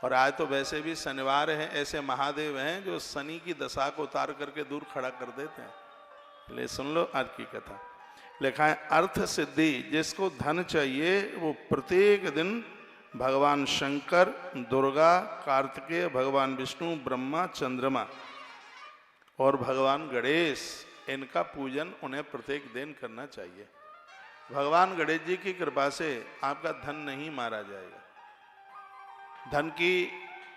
और आज तो वैसे भी शनिवार है, ऐसे महादेव हैं जो शनि की दशा को उतार करके दूर खड़ा कर देते हैं। ले सुन लो आज की कथा। लिखा है अर्थ सिद्धि, जिसको धन चाहिए वो प्रत्येक दिन भगवान शंकर, दुर्गा, कार्तिकेय, भगवान विष्णु, ब्रह्मा, चंद्रमा और भगवान गणेश, इनका पूजन उन्हें प्रत्येक दिन करना चाहिए। भगवान गणेश जी की कृपा से आपका धन नहीं मारा जाएगा। धन की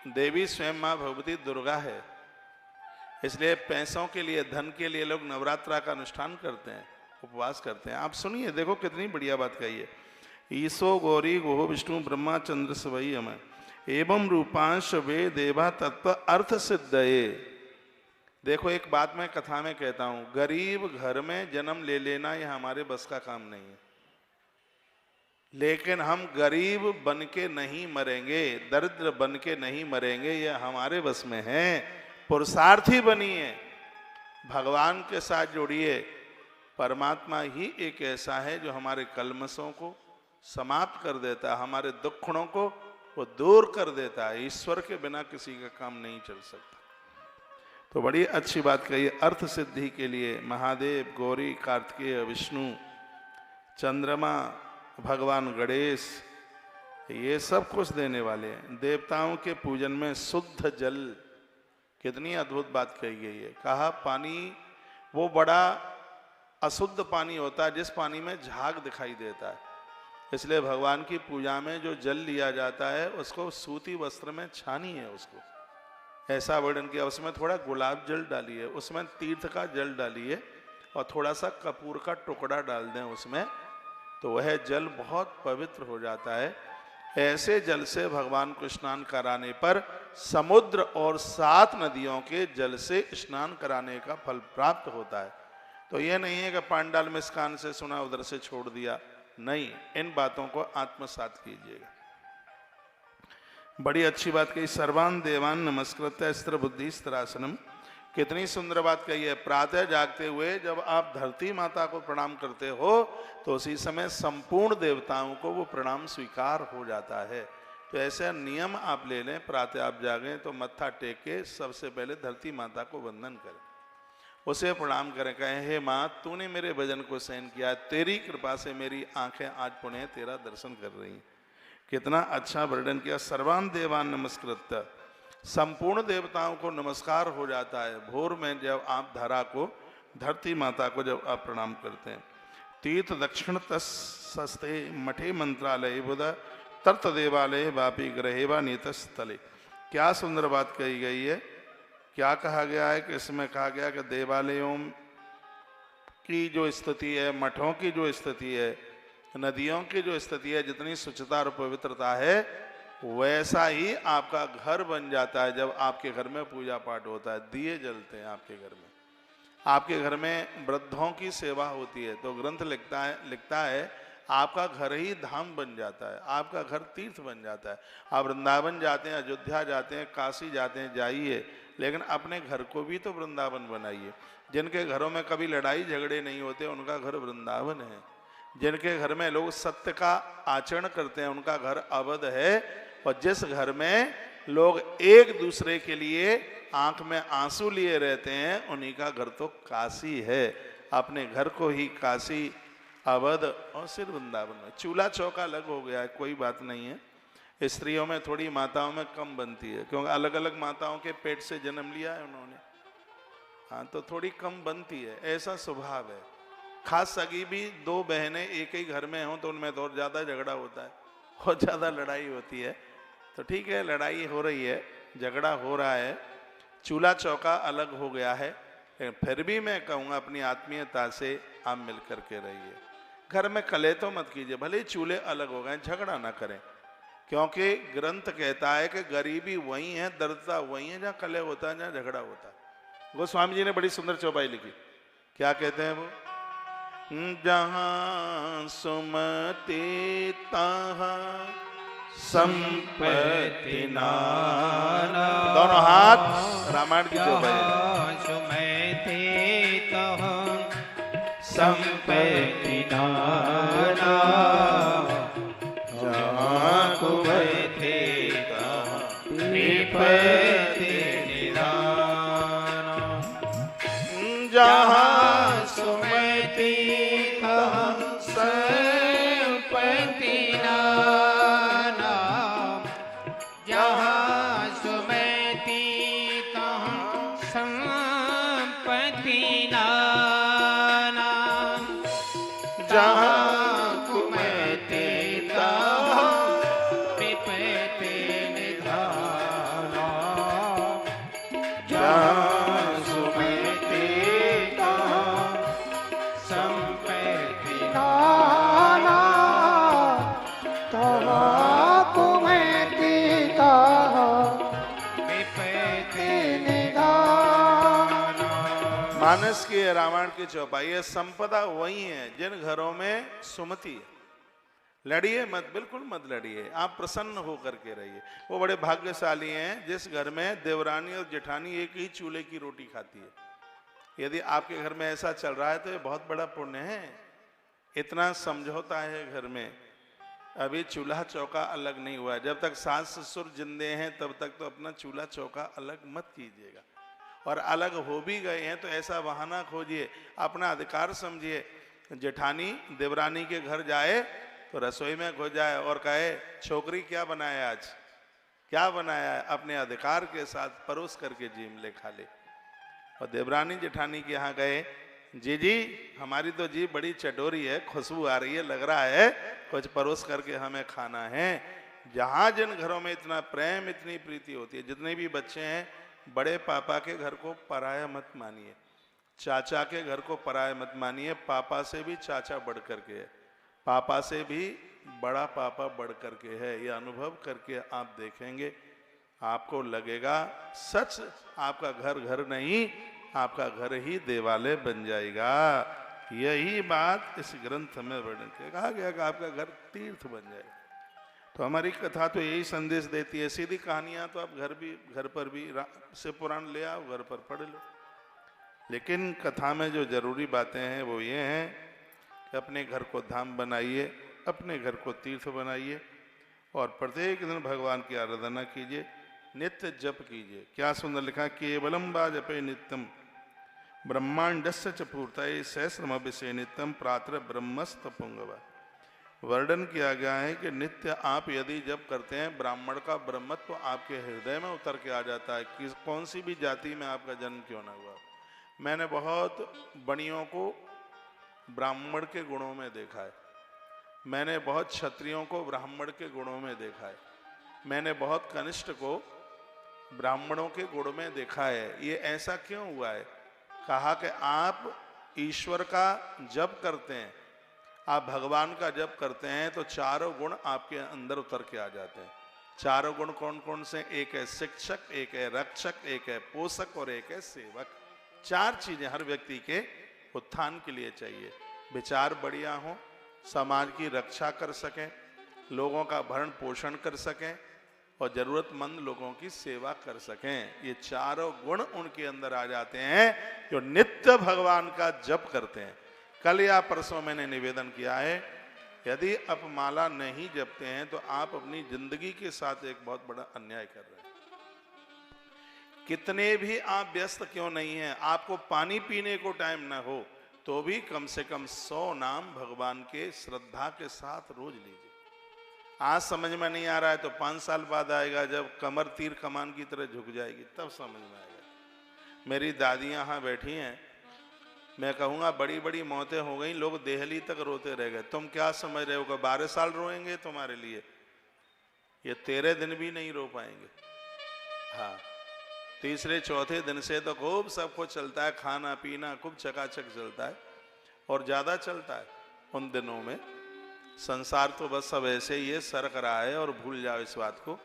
देवी स्वयं माँ भगवती दुर्गा है, इसलिए पैसों के लिए, धन के लिए लोग नवरात्रा का अनुष्ठान करते हैं, उपवास करते हैं। आप सुनिए, देखो कितनी बढ़िया बात कही है। ईसो गौरी गोह विष्णु ब्रह्मा चंद्र सवई हम एवं रूपांश वे देवा तत्व अर्थ सिद्धये। देखो एक बात मैं कथा में कहता हूं, गरीब घर में जन्म ले लेना यह हमारे बस का काम नहीं है, लेकिन हम गरीब बन के नहीं मरेंगे, दरिद्र बन के नहीं मरेंगे, यह हमारे बस में है। पुरुषार्थी बनिए, भगवान के साथ जुड़िए। परमात्मा ही एक ऐसा है जो हमारे कलमशों को समाप्त कर देता है, हमारे दुखड़ों को वो दूर कर देता है। ईश्वर के बिना किसी का काम नहीं चल सकता। तो बड़ी अच्छी बात कही। अर्थ सिद्धि के लिए महादेव, गौरी, कार्तिकेय, विष्णु, चंद्रमा, भगवान गणेश, ये सब कुछ देने वाले हैं। देवताओं के पूजन में शुद्ध जल, कितनी अद्भुत बात कही गई है। कहा पानी वो बड़ा अशुद्ध पानी होता है जिस पानी में झाग दिखाई देता है, इसलिए भगवान की पूजा में जो जल लिया जाता है उसको सूती वस्त्र में छानिए, उसको ऐसा वर्णन किया। उसमें थोड़ा गुलाब जल डालिए, उसमें तीर्थ का जल डालिए और थोड़ा सा कपूर का टुकड़ा डाल दें उसमें, तो वह जल बहुत पवित्र हो जाता है। ऐसे जल से भगवान को स्नान कराने पर समुद्र और 7 नदियों के जल से स्नान कराने का फल प्राप्त होता है। तो यह नहीं है कि पांडाल में इस कान से सुना उधर से छोड़ दिया, नहीं, इन बातों को आत्मसात कीजिएगा। बड़ी अच्छी बात कही। सर्वान देवान नमस्कृत्य स्थिर बुद्धि स्थिरासनम, कितनी सुंदर बात कही है। प्रातः जागते हुए जब आप धरती माता को प्रणाम करते हो तो उसी समय संपूर्ण देवताओं को वो प्रणाम स्वीकार हो जाता है। तो ऐसा नियम आप ले लें, प्रातः आप जागें तो मत्था टेक के सबसे पहले धरती माता को वंदन करें, उसे प्रणाम करें, कहें हे माँ तूने मेरे भजन को सहन किया, तेरी कृपा से मेरी आंखें आज पुनः तेरा दर्शन कर रही हैं। कितना अच्छा वर्णन किया। सर्वान देवान नमस्कृत्य, संपूर्ण देवताओं को नमस्कार हो जाता है भोर में जब आप धरा को, धरती माता को जब आप प्रणाम करते हैं। तीर्थ दक्षिण तस्ते मठे मंत्रालय बुध तर्त देवालय वापी ग्रहेवा नीतस्थले। क्या सुंदर बात कही गई है। क्या कहा गया है कि इसमें कहा गया कि देवालयों की जो स्थिति है, मठों की जो स्थिति है, नदियों की जो स्थिति है, जितनी स्वच्छता और पवित्रता है वैसा ही आपका घर बन जाता है। जब आपके घर में पूजा पाठ होता है, दिए जलते हैं आपके घर में, आपके घर में वृद्धों की सेवा होती है, तो ग्रंथ लिखता है आपका घर ही धाम बन जाता है, आपका घर तीर्थ बन जाता है। आप वृंदावन जाते हैं, अयोध्या जाते हैं, काशी जाते हैं, जाइए, लेकिन अपने घर को भी तो वृंदावन बनाइए। जिनके घरों में कभी लड़ाई झगड़े नहीं होते उनका घर वृंदावन है। जिनके घर में लोग सत्य का आचरण करते हैं उनका घर अवध है। और जिस घर में लोग एक दूसरे के लिए आंख में आंसू लिए रहते हैं उन्हीं का घर तो काशी है। अपने घर को ही काशी, अवध और सिर्फ वृंदावन में। चूल्हा चौका अलग हो गया है, कोई बात नहीं है। स्त्रियों में थोड़ी, माताओं में कम बनती है, क्योंकि अलग अलग माताओं के पेट से जन्म लिया है उन्होंने, हाँ, तो थोड़ी कम बनती है, ऐसा स्वभाव है। खास सगी भी 2 बहनें एक ही घर में हों तो उनमें तो और ज़्यादा झगड़ा होता है, बहुत ज़्यादा लड़ाई होती है। तो ठीक है, लड़ाई हो रही है, झगड़ा हो रहा है, चूल्हा चौका अलग हो गया है, लेकिन फिर भी मैं कहूँगा अपनी आत्मीयता से आप मिल करके रहिए। घर में कलह तो मत कीजिए, भले ही चूल्हे अलग हो गए, झगड़ा ना करें, क्योंकि ग्रंथ कहता है कि गरीबी वही है, दरिद्रता वही है जहाँ कलह होता है, जहाँ झगड़ा होता है। गोस्वामी जी ने बड़ी सुंदर चौपाई लिखी। क्या कहते हैं वो? जहाँ सुमति तहाँ संपत्ति नाना। दोनों हाथ रामायण की चौपाई। सुमति तहाँ संपत्ति नाना, जहाँ कुमति तहाँ विपत्ति निदान। जहाँ सुमति तहाँ संपत्ति नाना। जहाँ सुमति तहाँ संपत्ति नाना। जहाँ कुमति तहाँ विपत्ति निधाना। जहाँ सुमति तहाँ संपत्ति नाना तहाँ कुमति तहाँ विपत्ति निदान। मानस की रामायण की चौपाई है। संपदा वही है जिन घरों में सुमति है। लड़िए मत, बिल्कुल मत लड़िए, आप प्रसन्न होकर के रहिए। वो बड़े भाग्यशाली हैं जिस घर में देवरानी और जेठानी एक ही चूल्हे की रोटी खाती है। यदि आपके घर में ऐसा चल रहा है तो ये बहुत बड़ा पुण्य है। इतना समझौता है घर में। अभी चूल्हा चौका अलग नहीं हुआ है। जब तक सास ससुर जिंदे हैं तब तक तो अपना चूल्हा चौका अलग मत कीजिएगा। और अलग हो भी गए हैं तो ऐसा बहाना खोजिए, अपना अधिकार समझिए। जेठानी देवरानी के घर जाए तो रसोई में घुस जाए और कहे छोकरी क्या बनाया आज, क्या बनाया है, अपने अधिकार के साथ परोस करके जीम ले खा ले। और देवरानी जेठानी के यहाँ गए, जी हमारी तो जी बड़ी चटोरी है, खुशबू आ रही है, लग रहा है कुछ परोस करके हमें खाना है। जहाँ जिन घरों में इतना प्रेम इतनी प्रीति होती है, जितने भी बच्चे हैं, बड़े पापा के घर को पराया मत मानिए, चाचा के घर को पराया मत मानिए। पापा से भी चाचा बढ़ करके है, पापा से भी बड़ा पापा बढ़ करके है। ये अनुभव करके आप देखेंगे, आपको लगेगा सच आपका घर घर नहीं, आपका घर ही देवालय बन जाएगा। यही बात इस ग्रंथ में वर्णन किया, कहा गया कि आपका घर तीर्थ बन जाएगा। तो हमारी कथा तो यही संदेश देती है। सीधी कहानियां तो आप घर पर भी से पुराण ले आओ, घर पर पढ़ लो। लेकिन कथा में जो जरूरी बातें हैं वो ये हैं कि अपने घर को धाम बनाइए, अपने घर को तीर्थ बनाइए और प्रत्येक दिन भगवान की आराधना कीजिए, नित्य जप कीजिए। क्या सुंदर लिखा, केवलम वा जपे नित्यम ब्रह्मांडस्य च पूर्तये सहस्रमभिषेक नित्यम प्रातः ब्रह्मस्तपुंगवा। वर्णन किया गया है कि नित्य आप यदि जप करते हैं, ब्राह्मण का ब्रह्मत्व आपके हृदय में उतर के आ जाता है। कि कौन सी भी जाति में आपका जन्म क्यों ना हुआ। मैंने बहुत बणियों को ब्राह्मण के गुणों में देखा है, मैंने बहुत क्षत्रियों को ब्राह्मण के गुणों में देखा है, मैंने बहुत कनिष्ठ को ब्राह्मणों के गुण में देखा है। ये ऐसा क्यों हुआ है? कहा कि आप ईश्वर का जप करते हैं, आप भगवान का जप करते हैं तो चारों गुण आपके अंदर उतर के आ जाते हैं। चारों गुण कौन कौन से? एक है शिक्षक, एक है रक्षक, एक है पोषक और एक है सेवक। चार चीजें हर व्यक्ति के उत्थान के लिए चाहिए। विचार बढ़िया हो, समाज की रक्षा कर सकें, लोगों का भरण पोषण कर सकें और जरूरतमंद लोगों की सेवा कर सकें। ये चारों गुण उनके अंदर आ जाते हैं जो नित्य भगवान का जप करते हैं। कल या परसों मैंने निवेदन किया है, यदि आप माला नहीं जपते हैं तो आप अपनी जिंदगी के साथ एक बहुत बड़ा अन्याय कर रहे हैं। कितने भी आप व्यस्त क्यों नहीं हैं, आपको पानी पीने को टाइम ना हो तो भी कम से कम 100 नाम भगवान के श्रद्धा के साथ रोज लीजिए। आज समझ में नहीं आ रहा है तो 5 साल बाद आएगा, जब कमर तीर कमान की तरह झुक जाएगी तब समझ में आएगा। मेरी दादी यहाँ बैठी हैं, मैं कहूँगा बड़ी बड़ी मौतें हो गई, लोग देहली तक रोते रह गए। तुम क्या समझ रहे हो कि 12 साल रोएंगे तुम्हारे लिए? ये 13 दिन भी नहीं रो पाएंगे। हाँ, तीसरे चौथे दिन से तो खूब सब कुछ चलता है, खाना पीना खूब चकाचक चलता है और ज़्यादा चलता है। उन दिनों में संसार तो बस सब ऐसे ही है, सरक रहा है और भूल जाओ इस बात को।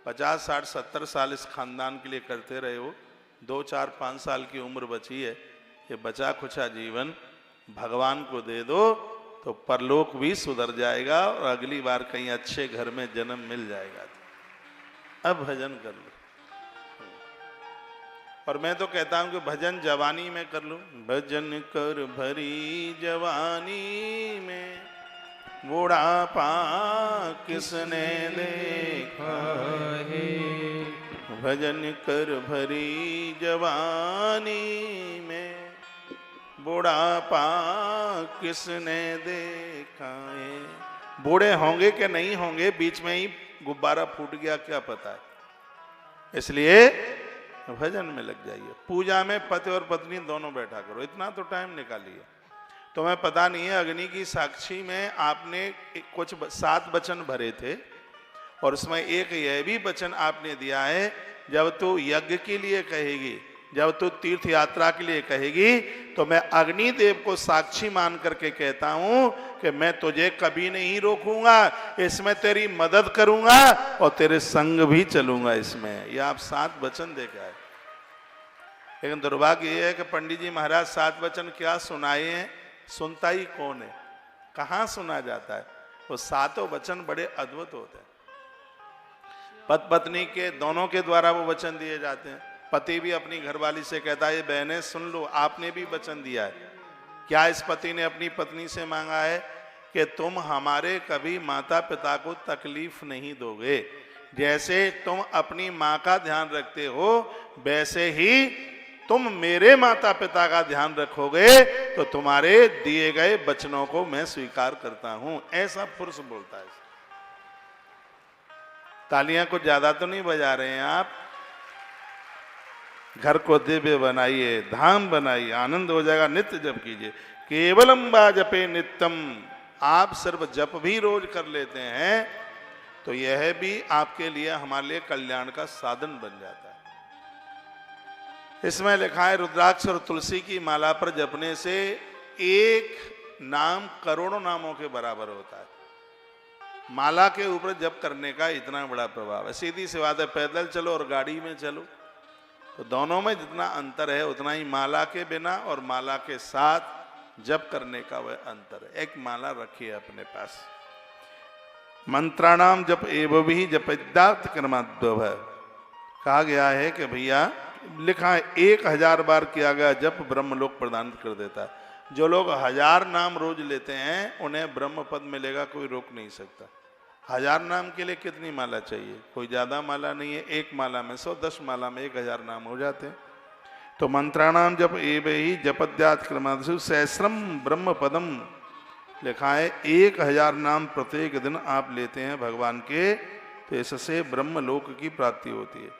50, 60, 70 साल इस खानदान के लिए करते रहे हो, 2, 4, 5 साल की उम्र बची है, ये बचा खुचा जीवन भगवान को दे दो तो परलोक भी सुधर जाएगा और अगली बार कहीं अच्छे घर में जन्म मिल जाएगा। अब भजन कर लो। और मैं तो कहता हूं कि भजन जवानी में कर लो। भजन कर भरी जवानी में बुढ़ापा किसने देखा है, भजन कर भरी जवानी में बुढ़ापा किसने देखा है। बूढ़े होंगे कि नहीं होंगे, बीच में ही गुब्बारा फूट गया क्या पता है। इसलिए भजन में लग जाइए। पूजा में पति और पत्नी दोनों बैठा करो, इतना तो टाइम निकालिए। तुम्हें पता नहीं है, अग्नि की साक्षी में आपने कुछ 7 वचन भरे थे और उसमें एक यह भी वचन आपने दिया है, जब तू यज्ञ के लिए कहेगी, जब तू तीर्थ यात्रा के लिए कहेगी, तो मैं अग्निदेव को साक्षी मान करके कहता हूं कि मैं तुझे कभी नहीं रोकूंगा, इसमें तेरी मदद करूंगा और तेरे संग भी चलूंगा। इसमें यह आप 7 वचन देकर आए। लेकिन दुर्भाग्य यह है कि पंडित जी महाराज 7 वचन क्या सुनाए हैं, सुनता ही कौन है, कहां सुना जाता है। वो 7 वचन बड़े अद्भुत होते हैं। पति पत्नी के दोनों के द्वारा वो वचन दिए जाते हैं। पति भी अपनी घरवाली से कहता है, बहनें सुन लो, आपने भी वचन दिया है। क्या इस पति ने अपनी पत्नी से मांगा है कि तुम हमारे कभी माता पिता को तकलीफ नहीं दोगे, जैसे तुम अपनी माँ का ध्यान रखते हो वैसे ही तुम मेरे माता पिता का ध्यान रखोगे तो तुम्हारे दिए गए वचनों को मैं स्वीकार करता हूं। ऐसा पुरुष बोलता है। तालियां कुछ ज्यादा तो नहीं बजा रहे हैं आप। घर को दिव्य बनाइए, धाम बनाइए, आनंद हो जाएगा। नित्य जप कीजिए, केवलम बा जपे नित्यम। आप सिर्फ जप भी रोज कर लेते हैं तो यह भी आपके लिए, हमारे लिए कल्याण का साधन बन जाता है। इसमें लिखा है, रुद्राक्ष और तुलसी की माला पर जपने से एक नाम करोड़ों नामों के बराबर होता है। माला के ऊपर जप करने का इतना बड़ा प्रभाव है। सीधी सी बात है, पैदल चलो और गाड़ी में चलो तो दोनों में जितना अंतर है उतना ही माला के बिना और माला के साथ जप करने का वह अंतर है। एक माला रखिए अपने पास। मंत्राणाम जप एवं भी जपदार्थ कर्माद्भव है। कहा गया है कि भैया, लिखा है 1000 बार किया गया जप ब्रह्मलोक प्रदान कर देता है। जो लोग 1000 नाम रोज लेते हैं उन्हें ब्रह्म पद मिलेगा, कोई रोक नहीं सकता। 1000 नाम के लिए कितनी माला चाहिए? कोई ज्यादा माला नहीं है। एक माला में 100, 10 माला में 1000 नाम हो जाते हैं। तो मंत्राणाम जप एवं ही जपद्यात् क्रमादेषु सहस्रम ब्रह्म पदम, लिखा है 1000 नाम प्रत्येक दिन आप लेते हैं भगवान के, तो इससे ब्रह्म लोक की प्राप्ति होती है।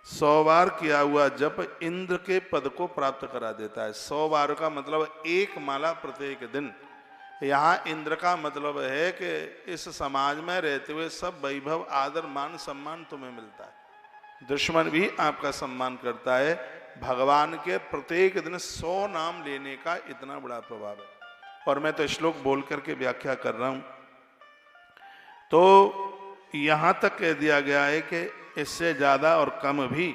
100 बार किया हुआ जप इंद्र के पद को प्राप्त करा देता है। 100 बार का मतलब 1 माला प्रत्येक दिन। यहाँ इंद्र का मतलब है कि इस समाज में रहते हुए सब वैभव, आदर, मान, सम्मान तुम्हें मिलता है। दुश्मन भी आपका सम्मान करता है। भगवान के प्रत्येक दिन 100 नाम लेने का इतना बड़ा प्रभाव है। और मैं तो श्लोक बोल करके व्याख्या कर रहा हूं। तो यहां तक कह दिया गया है कि इससे ज्यादा और कम भी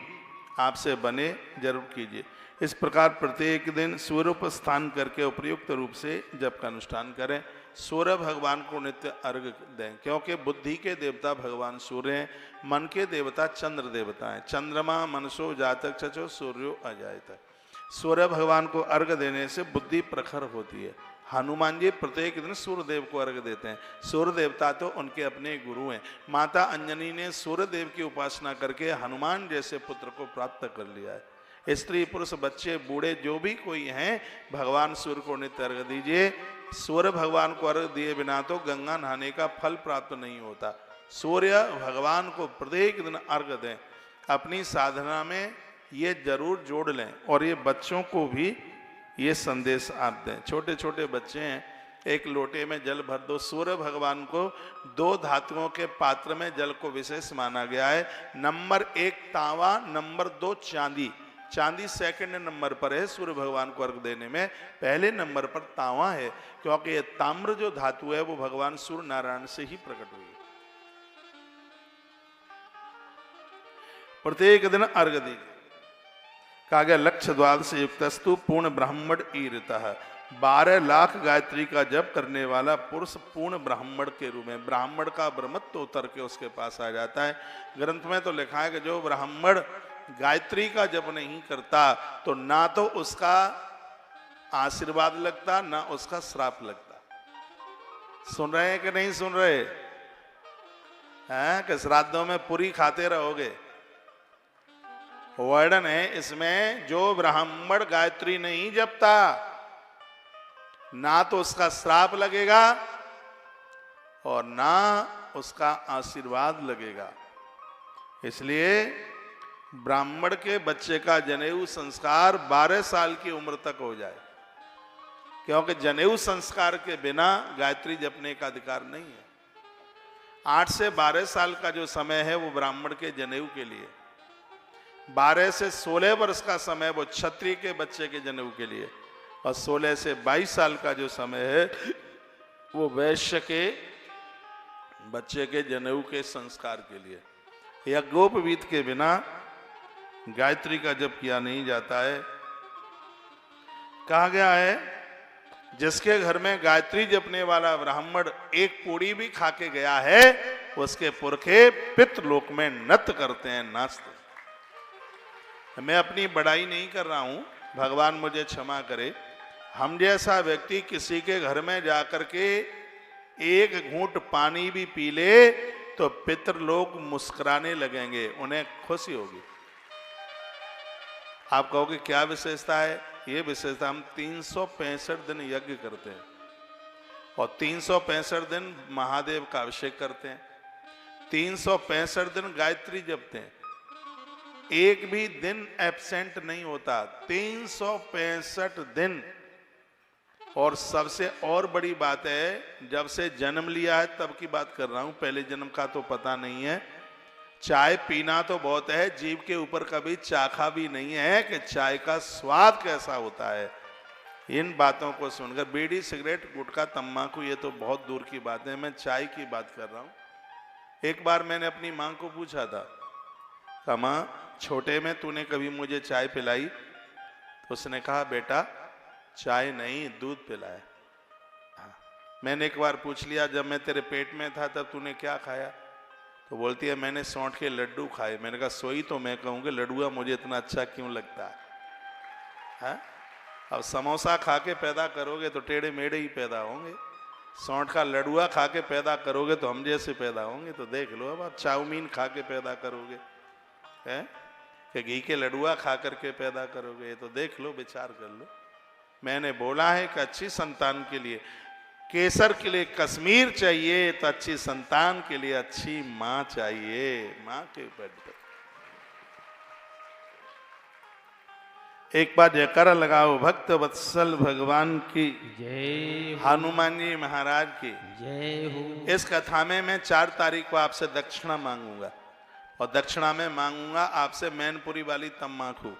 आपसे बने जरूर कीजिए। इस प्रकार प्रत्येक दिन सूर्य पर स्थान करके उपयुक्त रूप से जप का अनुष्ठान करें। सूर्य भगवान को नित्य अर्घ्य दें, क्योंकि बुद्धि के देवता भगवान सूर्य हैं, मन के देवता चंद्र देवता हैं। चंद्रमा मनसो जातक चचो सूर्यो अजायत। सूर्य भगवान को अर्घ्य देने से बुद्धि प्रखर होती है। हनुमान जी प्रत्येक दिन सूर्य देव को अर्घ्य देते हैं। सूर्य देवता तो उनके अपने गुरु हैं। माता अंजनी ने सूर्य देव की उपासना करके हनुमान जैसे पुत्र को प्राप्त कर लिया है। स्त्री पुरुष बच्चे बूढ़े जो भी कोई हैं, भगवान सूर्य को नित्य अर्घ्य दीजिए। सूर्य भगवान को अर्घ्य दिए बिना तो गंगा नहाने का फल प्राप्त नहीं होता। सूर्य भगवान को प्रत्येक दिन अर्घ्य दें। अपनी साधना में ये जरूर जोड़ लें और ये बच्चों को भी ये संदेश आप दें। छोटे छोटे बच्चे हैं, एक लोटे में जल भर दो। सूर्य भगवान को 2 धातुओं के पात्र में जल को विशेष माना गया है। नंबर 1 तांबा, नंबर 2 चांदी। चांदी सेकंड नंबर पर है सूर्य भगवान को अर्घ देने में। पहले नंबर पर तांबा है, क्योंकि ये ताम्र जो धातु है वो भगवान सूर्य नारायण से ही प्रकट हुई है। प्रत्येक दिन अर्घ दीजिए। कहा गया लक्ष्य द्वाद से युक्तस्तु पूर्ण ब्राह्मण ईरितः। 12 लाख गायत्री का जप करने वाला पुरुष पूर्ण ब्राह्मण के रूप में, ब्राह्मण का ब्रह्मत्व उतर के उसके पास आ जाता है। ग्रंथ में तो लिखा है कि जो ब्राह्मण गायत्री का जप नहीं करता तो ना तो उसका आशीर्वाद लगता, ना उसका श्राप लगता। सुन रहे हैं कि नहीं सुन रहे हैं? कि श्राद्धों में पूरी खाते रहोगे? वर्णन है इसमें, जो ब्राह्मण गायत्री नहीं जपता ना तो उसका श्राप लगेगा और ना उसका आशीर्वाद लगेगा। इसलिए ब्राह्मण के बच्चे का जनेऊ संस्कार 12 साल की उम्र तक हो जाए, क्योंकि जनेऊ संस्कार के बिना गायत्री जपने का अधिकार नहीं है। 8 से 12 साल का जो समय है वो ब्राह्मण के जनेऊ के लिए, 12 से 16 वर्ष का समय वो क्षत्रिय के बच्चे के जनेऊ के लिए, और 16 से 22 साल का जो समय है वो वैश्य के बच्चे के जनेऊ के संस्कार के लिए। यज्ञोपवीत के बिना गायत्री का जप किया नहीं जाता है। कहा गया है जिसके घर में गायत्री जपने वाला ब्राह्मण एक पूड़ी भी खा के गया है, उसके पुरखे पितृलोक में नृत्य करते हैं, नाचते हैं। मैं अपनी बड़ाई नहीं कर रहा हूं, भगवान मुझे क्षमा करे। हम जैसा व्यक्ति किसी के घर में जाकर के एक घूंट पानी भी पी ले तो पितृलोक मुस्कुराने लगेंगे, उन्हें खुशी होगी। आप कहोगे क्या विशेषता है? ये विशेषता, हम 365 दिन यज्ञ करते हैं और 365 दिन महादेव का अभिषेक करते हैं, 365 दिन गायत्री जपते हैं, एक भी दिन एब्सेंट नहीं होता, 365 दिन। और सबसे और बड़ी बात है, जब से जन्म लिया है तब की बात कर रहा हूं, पहले जन्म का तो पता नहीं है। चाय पीना तो बहुत है, जीभ के ऊपर कभी चाखा भी नहीं है कि चाय का स्वाद कैसा होता है। इन बातों को सुनकर बीड़ी, सिगरेट, गुटखा, तम्बाकू ये तो बहुत दूर की बात है, मैं चाय की बात कर रहा हूं। एक बार मैंने अपनी मां को पूछा था, कहा मां छोटे में तूने कभी मुझे चाय पिलाई? तो उसने कहा बेटा चाय नहीं दूध पिलाया। हाँ। मैंने एक बार पूछ लिया जब मैं तेरे पेट में था तब तूने क्या खाया? तो बोलती है मैंने सौंठ के लड्डू खाए। मैंने कहा सोई तो मैं कहूँगी लड्डुआ मुझे इतना अच्छा क्यों लगता है? हाँ? अब समोसा खा के पैदा करोगे तो टेढ़े मेढ़े ही पैदा होंगे, सौंठ का लड्डुआ खा के पैदा करोगे तो हम जैसे पैदा होंगे। तो देख लो, अब आप चाउमीन खा के पैदा करोगे है कि घी के लड्डुआ खा करके पैदा करोगे? तो देख लो, विचार कर लो। मैंने बोला है कि अच्छी संतान के लिए केसर के लिए कश्मीर चाहिए तो अच्छी संतान के लिए अच्छी मां चाहिए। मां के ऊपर एक बार जयकारा लगाओ भक्त वत्सल भगवान की जय, हनुमान जी महाराज की जय हो। इस कथा में मैं 4 तारीख को आपसे दक्षिणा मांगूंगा और दक्षिणा में मांगूंगा आपसे मैनपुरी वाली तम्बाकू।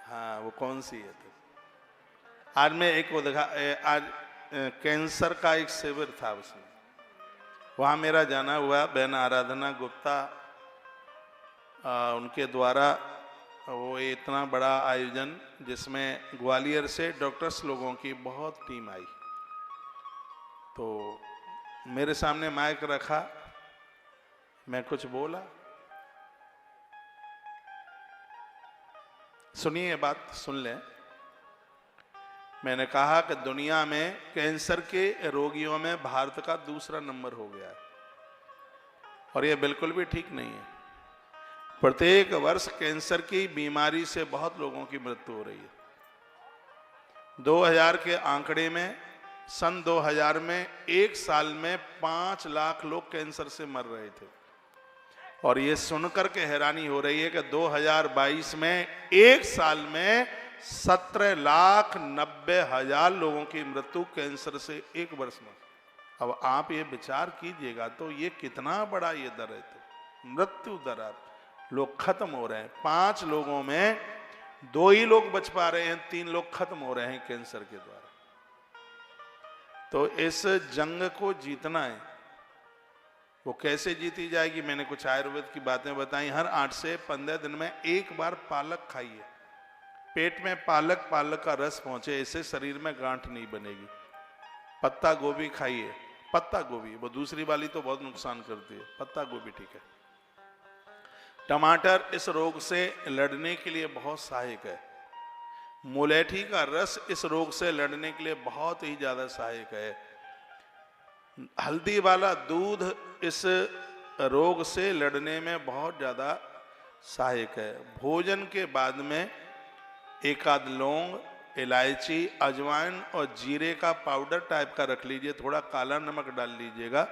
हाँ, वो कौन सी है? तो आज मैं एक आज कैंसर का एक शिविर था, उसमें वहाँ मेरा जाना हुआ। बहन आराधना गुप्ता उनके द्वारा वो इतना बड़ा आयोजन जिसमें ग्वालियर से डॉक्टर्स लोगों की बहुत टीम आई। तो मेरे सामने माइक रखा, मैं कुछ बोला, सुनिए ये बात, सुन लें। मैंने कहा कि दुनिया में कैंसर के रोगियों में भारत का दूसरा नंबर हो गया है और यह बिल्कुल भी ठीक नहीं है। प्रत्येक वर्ष कैंसर की बीमारी से बहुत लोगों की मृत्यु हो रही है। 2000 के आंकड़े में सन 2000 में एक साल में 5 लाख लोग कैंसर से मर रहे थे और ये सुनकर के हैरानी हो रही है कि 2022 में एक साल में 17,90,000 लोगों की मृत्यु कैंसर से एक वर्ष में। अब आप ये विचार कीजिएगा तो ये कितना बड़ा ये दर है। तो मृत्यु दर, लोग खत्म हो रहे हैं। 5 लोगों में 2 ही लोग बच पा रहे हैं, 3 लोग खत्म हो रहे हैं कैंसर के द्वारा। तो इस जंग को जीतना है। वो कैसे जीती जाएगी? मैंने कुछ आयुर्वेद की बातें बताई। हर 8 से 15 दिन में एक बार पालक खाइए, पेट में पालक का रस पहुंचे, इससे शरीर में गांठ नहीं बनेगी। पत्ता गोभी खाइए, पत्ता गोभी, वो दूसरी वाली तो बहुत नुकसान करती है, पत्ता गोभी ठीक है। टमाटर इस रोग से लड़ने के लिए बहुत सहायक है। मुलेठी का रस इस रोग से लड़ने के लिए बहुत ही ज्यादा सहायक है। हल्दी वाला दूध इस रोग से लड़ने में बहुत ज्यादा सहायक है। भोजन के बाद में एक आध लौंग, इलायची, अजवाइन और जीरे का पाउडर टाइप का रख लीजिए, थोड़ा काला नमक डाल लीजिएगा।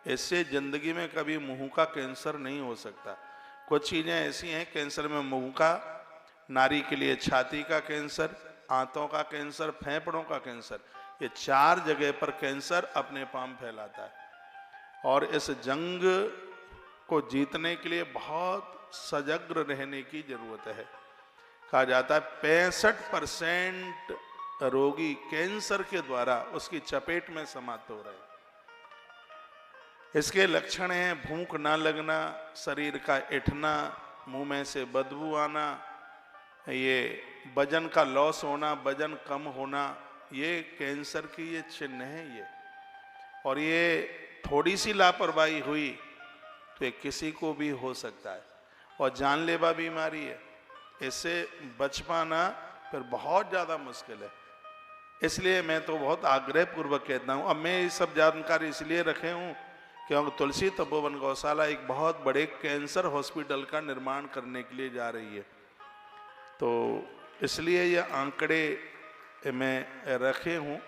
इससे जिंदगी में कभी मुंह का कैंसर नहीं हो सकता। कुछ चीज़ें ऐसी हैं कैंसर में, मुंह का, नारी के लिए छाती का कैंसर, आंतों का कैंसर, फेफड़ों का कैंसर, ये 4 जगह पर कैंसर अपने पाम फैलाता है। और इस जंग को जीतने के लिए बहुत सजग रहने की जरूरत है। कहा जाता है 65% रोगी कैंसर के द्वारा उसकी चपेट में समाप्त हो रहे हैं। इसके लक्षण हैं भूख ना लगना, शरीर का ऐंठना, मुंह में से बदबू आना, ये वजन का लॉस होना, वजन कम होना, ये कैंसर की ये चिन्ह है ये। और ये थोड़ी सी लापरवाही हुई तो ये किसी को भी हो सकता है और जानलेवा बीमारी है। इससे बच पाना फिर बहुत ज़्यादा मुश्किल है। इसलिए मैं तो बहुत आग्रह पूर्वक कहता हूँ। अब मैं ये सब जानकारी इसलिए रखे हूँ क्योंकि तुलसी तपोवन गौशाला एक बहुत बड़े कैंसर हॉस्पिटल का निर्माण करने के लिए जा रही है, तो इसलिए ये आंकड़े मैं रखे हूँ।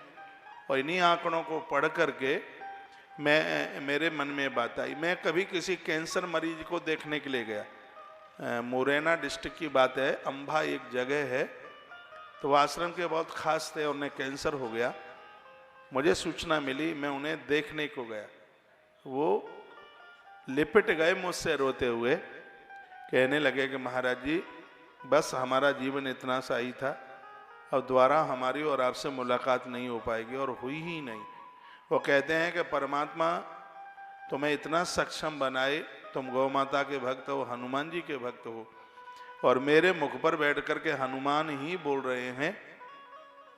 और इन्हीं आंकड़ों को पढ़ करके मेरे मन में बात आई। मैं कभी किसी कैंसर मरीज को देखने के लिए गया, मुरैना डिस्ट्रिक्ट की बात है, अंबा एक जगह है, तो आश्रम के बहुत खास थे, उन्हें कैंसर हो गया। मुझे सूचना मिली, मैं उन्हें देखने को गया। वो लिपट गए मुझसे रोते हुए, कहने लगे कि महाराज जी बस हमारा जीवन इतना सा ही था, अब दोबारा हमारी और आपसे मुलाकात नहीं हो पाएगी, और हुई ही नहीं। वो कहते हैं कि परमात्मा तुम्हें इतना सक्षम बनाए, तुम गौ माता के भक्त हो, हनुमान जी के भक्त हो, और मेरे मुख पर बैठ कर के हनुमान ही बोल रहे हैं,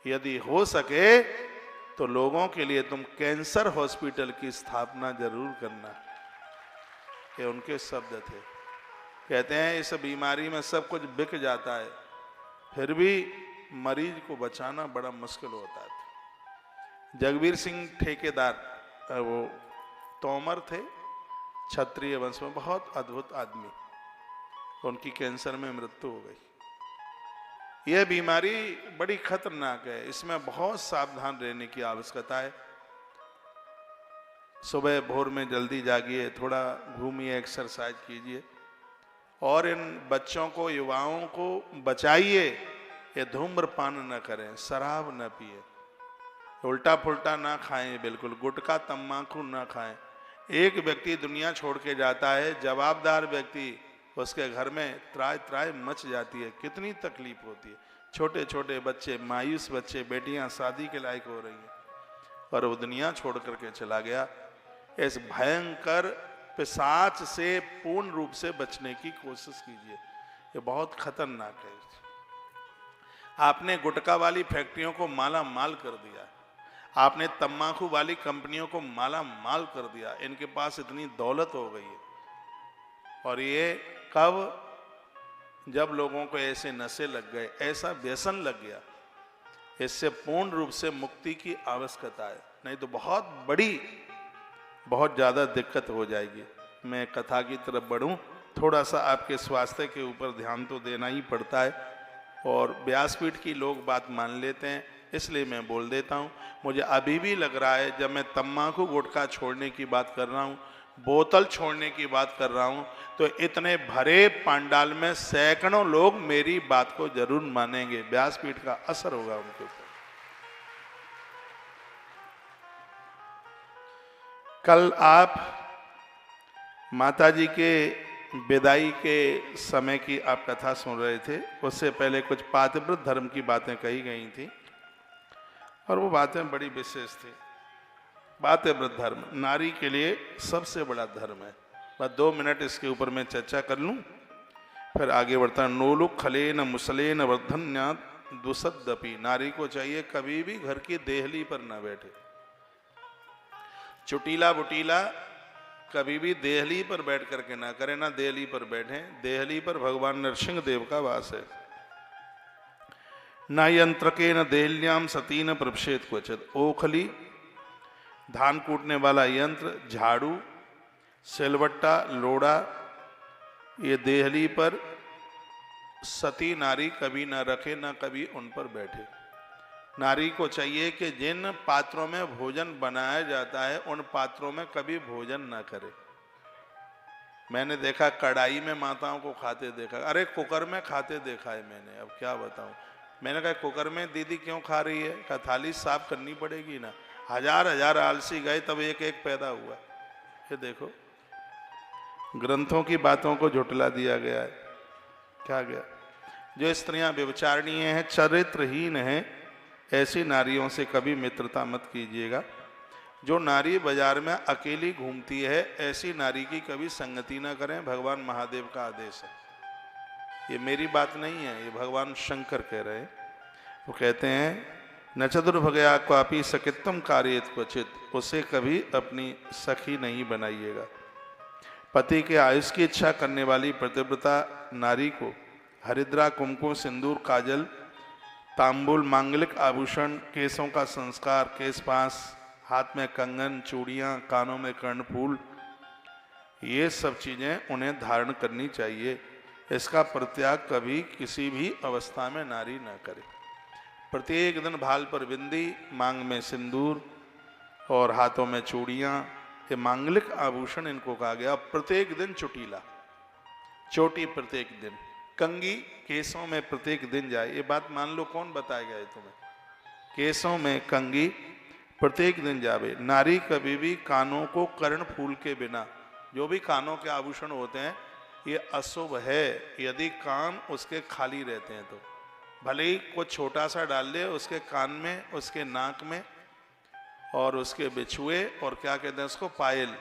यदि हो सके तो लोगों के लिए तुम कैंसर हॉस्पिटल की स्थापना जरूर करना। ये उनके शब्द थे। कहते हैं इस बीमारी में सब कुछ बिक जाता है, फिर भी मरीज को बचाना बड़ा मुश्किल होता है। जगबीर सिंह ठेकेदार, वो तोमर थे, क्षत्रिय वंश में, बहुत अद्भुत आदमी, उनकी कैंसर में मृत्यु हो गई। यह बीमारी बड़ी खतरनाक है, इसमें बहुत सावधान रहने की आवश्यकता है। सुबह भोर में जल्दी जागिए, थोड़ा घूमिए, एक्सरसाइज कीजिए, और इन बच्चों को, युवाओं को बचाइए। ये धूम्रपान न करें, शराब न पिए, उल्टा पुल्टा ना खाएं, बिल्कुल गुटखा तम्बाकू ना खाएं। एक व्यक्ति दुनिया छोड़ के जाता है, जवाबदार व्यक्ति, उसके घर में त्राय त्राय मच जाती है, कितनी तकलीफ होती है। छोटे छोटे बच्चे, मायूस बच्चे, बेटियां शादी के लायक हो रही हैं, और वो दुनिया छोड़ करके चला गया। इस भयंकर पिशाच से पूर्ण रूप से बचने की कोशिश कीजिए, ये बहुत खतरनाक है। आपने गुटखा वाली फैक्ट्रियों को माला माल कर दिया, आपने तम्बाकू वाली कंपनियों को माला माल कर दिया, इनके पास इतनी दौलत हो गई है। और ये कब? जब लोगों को ऐसे नशे लग गए, ऐसा व्यसन लग गया। इससे पूर्ण रूप से मुक्ति की आवश्यकता है, नहीं तो बहुत ज़्यादा दिक्कत हो जाएगी। मैं कथा की तरफ बढ़ूं, थोड़ा सा आपके स्वास्थ्य के ऊपर ध्यान तो देना ही पड़ता है, और व्यासपीठ की लोग बात मान लेते हैं, इसलिए मैं बोल देता हूं। मुझे अभी भी लग रहा है, जब मैं तम्बाकू गुटखा छोड़ने की बात कर रहा हूं, बोतल छोड़ने की बात कर रहा हूं, तो इतने भरे पंडाल में सैकड़ों लोग मेरी बात को जरूर मानेंगे। व्यासपीठ का असर होगा उनके ऊपर। कल आप माताजी के विदाई के समय की आप कथा सुन रहे थे, उससे पहले कुछ पातिव्रत धर्म की बातें कही गई थी, और वो बातें बड़ी विशेष थी। पातिव्रत धर्म नारी के लिए सबसे बड़ा धर्म है। बस 2 मिनट इसके ऊपर मैं चर्चा कर लूं, फिर आगे बढ़ता है। नोलुक खलेन मुसलेन वर्धन्यात दुसद्दपि, नारी को चाहिए कभी भी घर की देहली पर ना बैठे, चुटीला बुटीला कभी भी देहली पर बैठ करके ना करें, ना देहली पर बैठे। देहली पर भगवान नरसिंह देव का वास है। न यंत्र के न देहल्याम सती न प्रभषेत क्वचित, ओखली, धान कूटने वाला यंत्र, झाड़ू, सिलवट्टा, लोड़ा, ये देहली पर सती नारी कभी न रखे, न कभी उन पर बैठे। नारी को चाहिए कि जिन पात्रों में भोजन बनाया जाता है उन पात्रों में कभी भोजन न करे। मैंने देखा कढ़ाई में माताओं को खाते देखा, अरे कुकर में खाते देखा है मैंने, अब क्या बताऊं। मैंने कहा कुकर में दीदी क्यों खा रही है? कहा थाली साफ करनी पड़ेगी ना। हजार हजार आलसी गए तब एक एक पैदा हुआ। ये देखो ग्रंथों की बातों को झुटला दिया गया है। क्या गया? जो स्त्रियां व्यभिचारणीय हैं, चरित्रहीन हैं, ऐसी नारियों से कभी मित्रता मत कीजिएगा। जो नारी बाजार में अकेली घूमती है, ऐसी नारी की कभी संगति ना करें, भगवान महादेव का आदेश है। ये मेरी बात नहीं है, ये भगवान शंकर कह रहे हैं। वो कहते हैं न चतुर्भगया क्वापि सकित्तम कार्येत क्वचित, उसे कभी अपनी सखी नहीं बनाइएगा। पति के आयुष की इच्छा करने वाली प्रतिव्रता नारी को हरिद्रा, कुमकुम, सिंदूर, काजल, तांबुल, मांगलिक आभूषण, केसों का संस्कार, केस पास, हाथ में कंगन, चूड़ियाँ, कानों में कर्णफूल, ये सब चीज़ें उन्हें धारण करनी चाहिए। इसका परित्याग कभी किसी भी अवस्था में नारी न करे। प्रत्येक दिन भाल पर बिंदी, मांग में सिंदूर और हाथों में चूड़ियाँ, ये मांगलिक आभूषण इनको कहा गया। प्रत्येक दिन चुटीला, चोटी प्रत्येक दिन, कंगी केसों में प्रत्येक दिन जाए। ये बात मान लो, कौन बताएगा ये तुम्हें? केसों में कंगी प्रत्येक दिन जावे। नारी कभी भी कानों को कर्ण फूल के बिना, जो भी कानों के आभूषण होते हैं, ये अशुभ है यदि कान उसके खाली रहते हैं तो। भले ही कुछ छोटा सा डाल ले उसके कान में, उसके नाक में, और उसके बिछुए, और क्या कहते हैं उसको, पायल,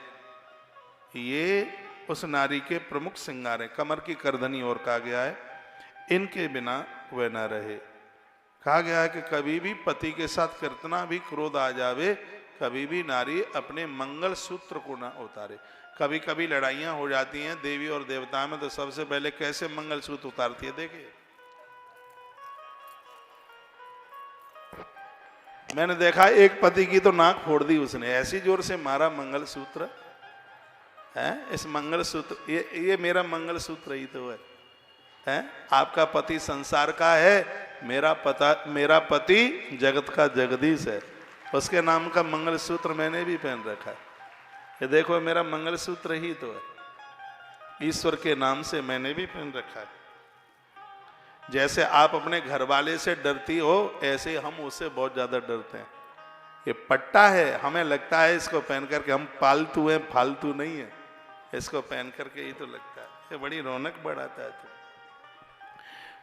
ये उस नारी के प्रमुख श्रृंगार है। कमर की करधनी और कहा गया है, इनके बिना वह न रहे। कहा गया है कि कभी भी पति के साथ कितना भी क्रोध आ जावे, कभी भी नारी अपने मंगल सूत्र को ना उतारे। कभी कभी लड़ाइयाँ हो जाती हैं देवी और देवता में, तो सबसे पहले कैसे मंगल सूत्र उतारती है देखिए। मैंने देखा एक पति की तो नाक फोड़ दी उसने, ऐसी जोर से मारा मंगल सूत्र है। इस मंगल सूत्र, ये मेरा मंगल सूत्र ही तो है। आपका पति संसार का है, मेरा पति जगत का जगदीश है, उसके नाम का मंगल सूत्र मैंने भी पहन रखा है। ये देखो मेरा मंगल सूत्र ही तो है, ईश्वर के नाम से मैंने भी पहन रखा है। जैसे आप अपने घर वाले से डरती हो, ऐसे हम उससे बहुत ज्यादा डरते हैं। ये पट्टा है, हमें लगता है इसको पहन करके हम पालतू हैं, फालतू नहीं है। इसको पहन करके ही तो लगता है, ये बड़ी रौनक बढ़ाता है।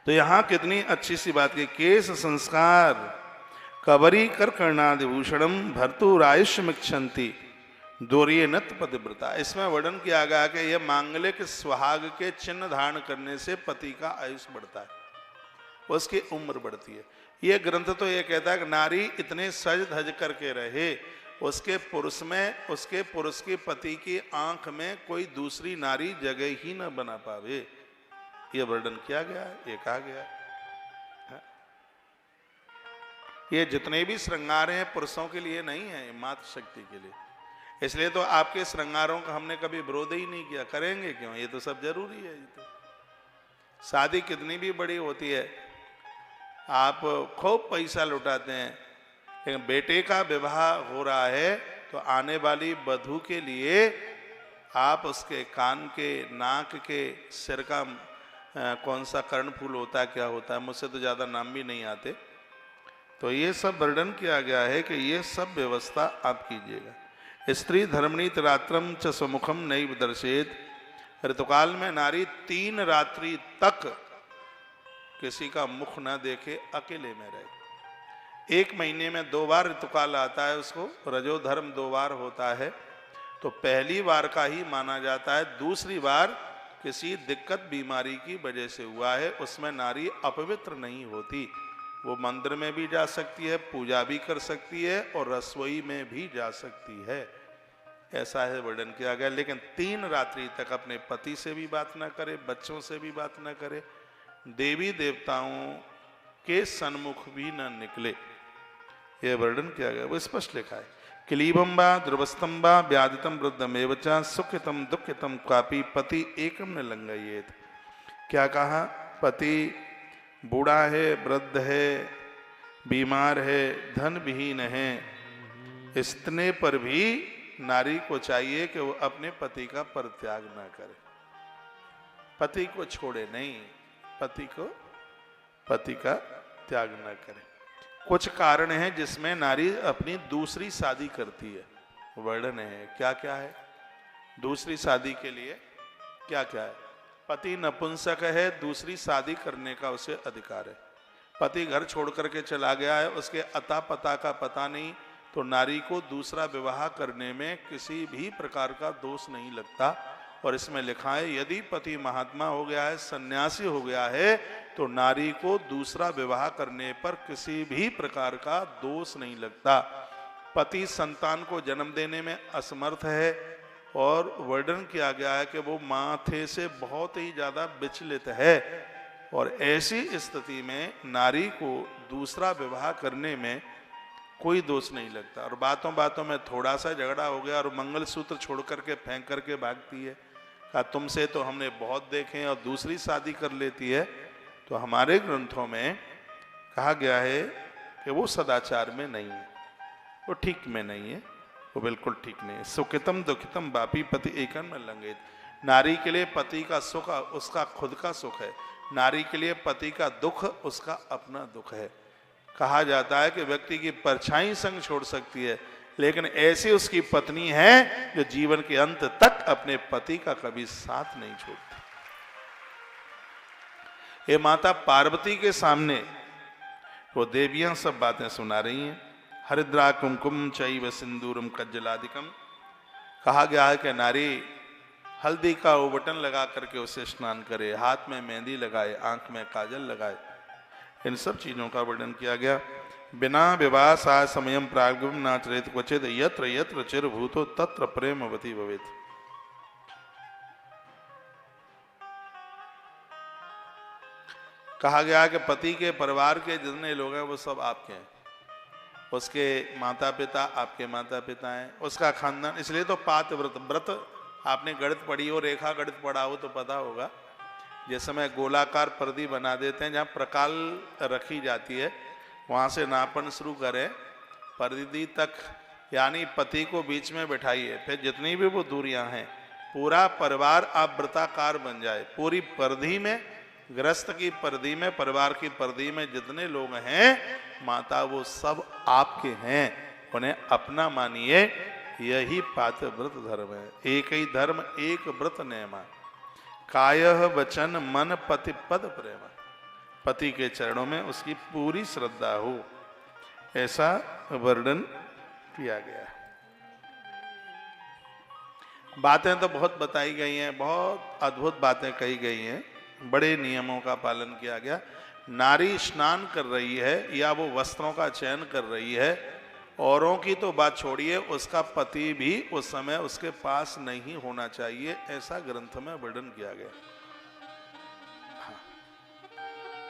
तो यहाँ कितनी अच्छी सी बात की, केस संस्कार कबरी कर कर्णादिभूषणम भर्तुरायुष्यमिच्छन्ति दोरिये नत पतिव्रता। इसमें वर्णन किया गया कि यह मांगलिक सुहाग के चिन्ह धारण करने से पति का आयुष बढ़ता है, उसकी उम्र बढ़ती है। यह ग्रंथ तो यह कहता है कि नारी इतने सज धज करके रहे, उसके पुरुष में, उसके पुरुष की पति की आंख में कोई दूसरी नारी जगह ही न बना पावे। यह वर्णन किया गया है, ये कहा गया है। ये जितने भी श्रृंगार हैं पुरुषों के लिए नहीं है, मातृ शक्ति के लिए। इसलिए तो आपके श्रृंगारों का हमने कभी विरोध ही नहीं किया, करेंगे क्यों, ये तो सब जरूरी है। ये तो शादी कितनी भी बड़ी होती है, आप खूब पैसा लुटाते हैं, लेकिन बेटे का विवाह हो रहा है तो आने वाली वधू के लिए आप उसके कान के, नाक के, सिर का कौन सा कर्णफूल होता है, क्या होता है, मुझसे तो ज़्यादा नाम भी नहीं आते। तो ये सब वर्णन किया गया है कि ये सब व्यवस्था आप कीजिएगा। स्त्री धर्मणी रात्रम च सुमुखम नैव दर्शेत। ऋतुकाल में नारी 3 रात्रि तक किसी का मुख न देखे, अकेले में रहे। 1 महीने में 2 बार ऋतुकाल आता है, उसको रजोधर्म 2 बार होता है, तो पहली बार का ही माना जाता है। दूसरी बार किसी दिक्कत बीमारी की वजह से हुआ है, उसमें नारी अपवित्र नहीं होती। वो मंदिर में भी जा सकती है, पूजा भी कर सकती है, और रसोई में भी जा सकती है। ऐसा है वर्णन किया गया। लेकिन 3 रात्रि तक अपने पति से भी बात ना करे, बच्चों से भी बात ना करे, देवी देवताओं के सन्मुख भी न निकले। यह वर्णन किया गया, वो स्पष्ट लिखा है। क्लीबम वा ध्रुवस्तम वा व्याधितम वृद्धमेव च सुखितम दुखितम क्वापि पति एकम न लंघयेत। क्या कहा? पति बूढ़ा है, वृद्ध है, बीमार है, धन विहीन है, इतने पर भी नारी को चाहिए कि वो अपने पति का परित्याग न करे, पति को छोड़े नहीं, पति का त्याग न करे। कुछ कारण है जिसमें नारी अपनी दूसरी शादी करती है, वर्णन है। क्या क्या है? दूसरी शादी के लिए क्या क्या है? पति नपुंसक है, दूसरी शादी करने का उसे अधिकार है। पति घर छोड़ करके चला गया है, उसके अता पता का पता नहीं, तो नारी को दूसरा विवाह करने में किसी भी प्रकार का दोष नहीं लगता। और इसमें लिखा है यदि पति महात्मा हो गया है, सन्यासी हो गया है, तो नारी को दूसरा विवाह करने पर किसी भी प्रकार का दोष नहीं लगता। पति संतान को जन्म देने में असमर्थ है और वर्णन किया गया है कि वो माथे से बहुत ही ज्यादा विचलित है, और ऐसी स्थिति में नारी को दूसरा विवाह करने में कोई दोष नहीं लगता। और बातों बातों में थोड़ा सा झगड़ा हो गया और मंगलसूत्र छोड़ करके फेंक करके भागती है, कहा तुमसे तो हमने बहुत देखे हैं, और दूसरी शादी कर लेती है। तो हमारे ग्रंथों में कहा गया है कि वो सदाचार में नहीं है, वो ठीक में नहीं है, वो बिल्कुल ठीक नहीं है। सुखितम दुखितम बापी पति एकन में लंघेत। नारी के लिए पति का सुख उसका खुद का सुख है, नारी के लिए पति का दुख उसका अपना दुख है। कहा जाता है कि व्यक्ति की परछाई संग छोड़ सकती है, लेकिन ऐसी उसकी पत्नी है जो जीवन के अंत तक अपने पति का कभी साथ नहीं छोड़ती। ये माता पार्वती के सामने वो देवियां सब बातें सुना रही हैं। हरिद्रा कुमकुम चैव सिंदूरम कज्जलादिकम। कहा गया है कि नारी हल्दी का उबटन लगा करके उसे स्नान करे, हाथ में मेहंदी लगाए, आंख में काजल लगाए, इन सब चीजों का वर्णन किया गया। बिना विवाह सा समयम प्रागम नाचरेत क्वचित यत्र यत्र चिर भूतो तत्र प्रेमवती भवेत। कहा गया कि पति के परिवार के जितने लोग हैं वो सब आपके हैं, उसके माता पिता आपके माता पिता हैं, उसका खानदान। इसलिए तो पातिव्रत व्रत, आपने गणित पढ़ी हो, रेखा गणित पढ़ा हो तो पता होगा, जिस समय गोलाकार पर्दी बना देते हैं जहाँ प्रकाल रखी जाती है, वहाँ से नापन शुरू करें पर्दी तक, यानी पति को बीच में बैठाइए, फिर जितनी भी वो दूरियां हैं पूरा परिवार आप वृत्ताकार बन जाए। पूरी पर्दी में, गृहस्थ की पर्दी में, परिवार की पर्दी में जितने लोग हैं माता वो सब आपके हैं, उन्हें अपना मानिए। यही पातिव्रत धर्म है। एक ही धर्म एक व्रत नेमा, कायः वचन मन पति पद प्रेम। पति के चरणों में उसकी पूरी श्रद्धा हो, ऐसा वर्णन किया गया। बातें तो बहुत बताई गई हैं, बहुत अद्भुत बातें कही गई हैं, बड़े नियमों का पालन किया गया। नारी स्नान कर रही है या वो वस्त्रों का चयन कर रही है, औरों की तो बात छोड़िए, उसका पति भी उस समय उसके पास नहीं होना चाहिए, ऐसा ग्रंथ में वर्णन किया गया।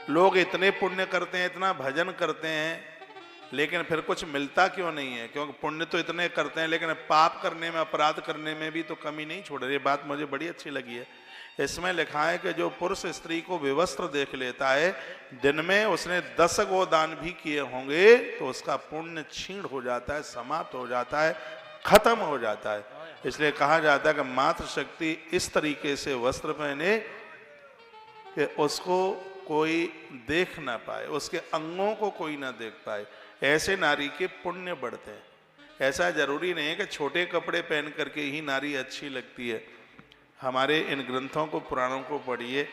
लोग इतने पुण्य करते हैं, इतना भजन करते हैं, लेकिन फिर कुछ मिलता क्यों नहीं है? क्योंकि पुण्य तो इतने करते हैं, लेकिन पाप करने में, अपराध करने में भी तो कमी नहीं छोड़ रही। ये बात मुझे बड़ी अच्छी लगी है। इसमें लिखा है कि जो पुरुष स्त्री को विवस्त्र देख लेता है, दिन में उसने 10 गोदान भी किए होंगे, तो उसका पुण्य क्षीण हो जाता है, समाप्त हो जाता है, खत्म हो जाता है। इसलिए कहा जाता है कि मातृशक्ति इस तरीके से वस्त्र पहने कि उसको कोई देख ना पाए, उसके अंगों को कोई ना देख पाए। ऐसे नारी के पुण्य बढ़ते हैं। ऐसा जरूरी नहीं है कि छोटे कपड़े पहन करके ही नारी अच्छी लगती है। हमारे इन ग्रंथों को, पुराणों को पढ़िए।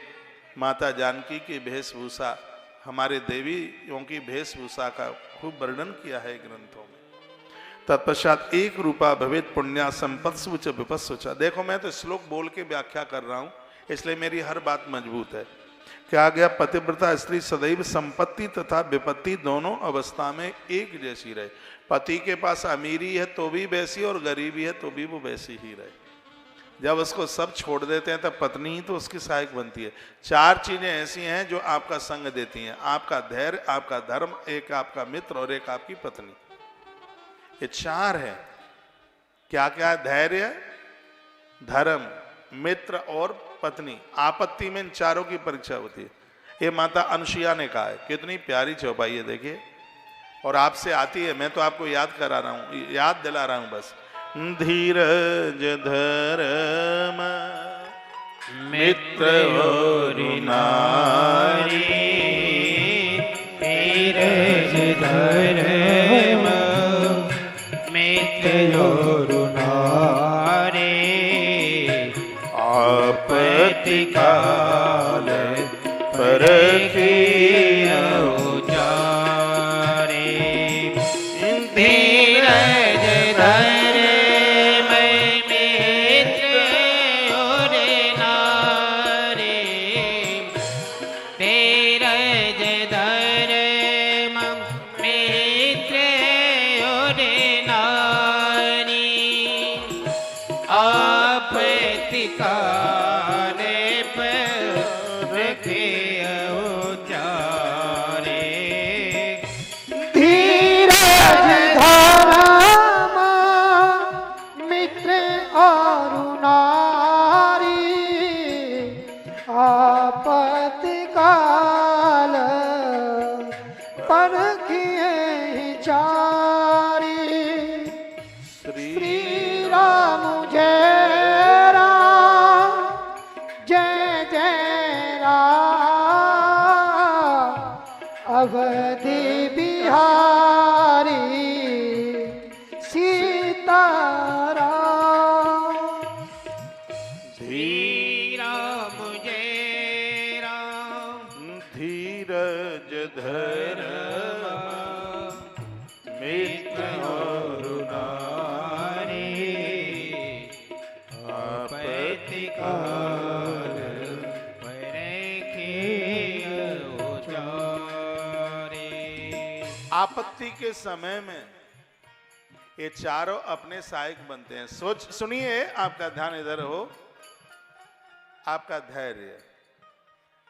माता जानकी की वेशभूषा, हमारे देवियों की वेशभूषा का खूब वर्णन किया है ग्रंथों में। तत्पश्चात एक रूपा भवेत पुण्या संपत्सु च विपत्सु च। देखो, मैं तो श्लोक बोल के व्याख्या कर रहा हूं, इसलिए मेरी हर बात मजबूत है। क्या गया? पतिव्रता स्त्री सदैव संपत्ति तथा विपत्ति दोनों अवस्था में एक जैसी रहे। पति के पास अमीरी है तो भी वैसी, और गरीबी है तो भी वो वैसी ही रहे। जब उसको सब छोड़ देते हैं तब पत्नी ही तो उसकी सहायक बनती है। 4 चीजें ऐसी हैं जो आपका संग देती हैं, आपका धैर्य, आपका धर्म, एक आपका मित्र और एक आपकी पत्नी। ये 4 है। क्या क्या? धैर्य, धर्म, मित्र और पत्नी। आपत्ति में इन चारों की परीक्षा होती है। ये माता अनुसुईया ने कहा है। कितनी प्यारी चौपाई है देखिए, और आपसे आती है, मैं तो आपको याद करा रहा हूं, याद दिला रहा हूं बस। धीरज धर्म मित्र और नारी, धीरज धर्म मित्र और नारी, आपत्ति काल परखिया उचारे। धीरज धर्म मित्र और नारी, धीरज धर्म मित्र और नारी, आपत्ति काले पर उचारे। धीरज धर्म मित्र और नारी, आपत्ति काल परखिए चारी। श्री राम जय राम, जय जय राम, अवधि बिहारी सीताराम। श्री राम जय राम, धीरज धर्म मित्र और नारी, आपत्ति काल आपत्ति के समय में ये चारों अपने सहायक बनते हैं। सोच सुनिए, आपका ध्यान इधर हो। आपका धैर्य,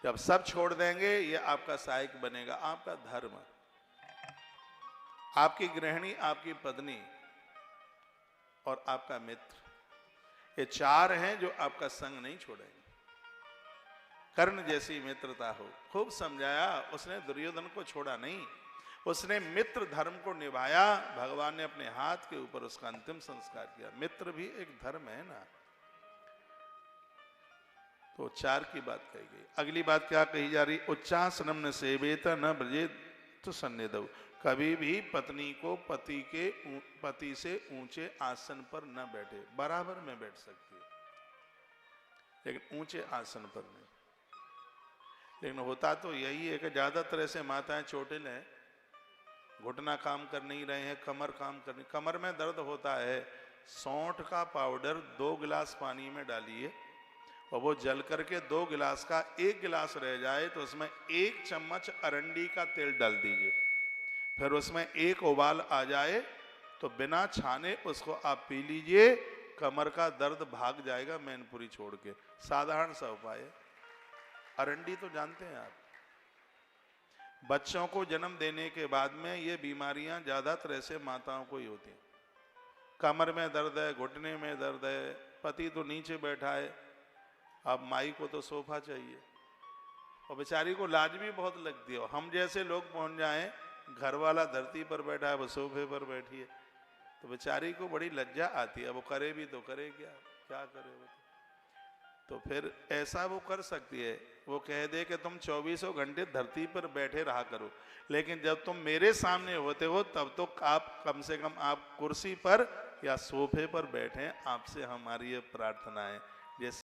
जब सब छोड़ देंगे ये आपका सहायक बनेगा। आपका धर्म, आपकी गृहिणी, आपकी पत्नी और आपका मित्र, ये चार हैं जो आपका संग नहीं छोड़ेंगे। कर्ण जैसी मित्रता हो। खूब समझाया उसने, दुर्योधन को छोड़ा नहीं, उसने मित्र धर्म को निभाया। भगवान ने अपने हाथ के ऊपर उसका अंतिम संस्कार किया। मित्र भी एक धर्म है ना। तो चार की बात कही गई। अगली बात क्या कही जा रही? उच्चासनम न सेवेत न ब्रजेत तो सन्निधौ। कभी भी पत्नी को पति से ऊंचे आसन पर न बैठे। बराबर में बैठ सकती है, लेकिन ऊंचे आसन पर नहीं। लेकिन होता तो यही है कि ज्यादातर ऐसे माताएं चोटिल हैं, घुटना काम कर नहीं रहे हैं, कमर काम कर नहीं, कमर में दर्द होता है। सौंठ का पाउडर 2 गिलास पानी में डालिए और वो जल करके 2 गिलास का 1 गिलास रह जाए तो उसमें 1 चम्मच अरंडी का तेल डाल दीजिए। फिर उसमें 1 उबाल आ जाए तो बिना छाने उसको आप पी लीजिए। कमर का दर्द भाग जाएगा मैनपुरी छोड़ के। साधारण सा उपाय है। अरंडी तो जानते हैं आप। बच्चों को जन्म देने के बाद में ये बीमारियां ज्यादातर ऐसे माताओं को ही होती हैं। कमर में दर्द है, घुटने में दर्द है, पति तो नीचे बैठा है, अब माई को तो सोफा चाहिए और बेचारी को लाज भी बहुत लगती है। हम जैसे लोग पहुंच जाएं, घर वाला धरती पर बैठा है, वो सोफे पर बैठी है, तो बेचारी को बड़ी लज्जा आती है। वो करे भी तो करे क्या करे वो। तो फिर ऐसा वो कर सकती है, वो कह दे कि तुम 24 घंटे धरती पर बैठे रहा करो, लेकिन जब तुम मेरे सामने होते हो तब तो आप कम से कम आप कुर्सी पर या सोफे पर बैठें। आपसे हमारी ये प्रार्थना है। जैसे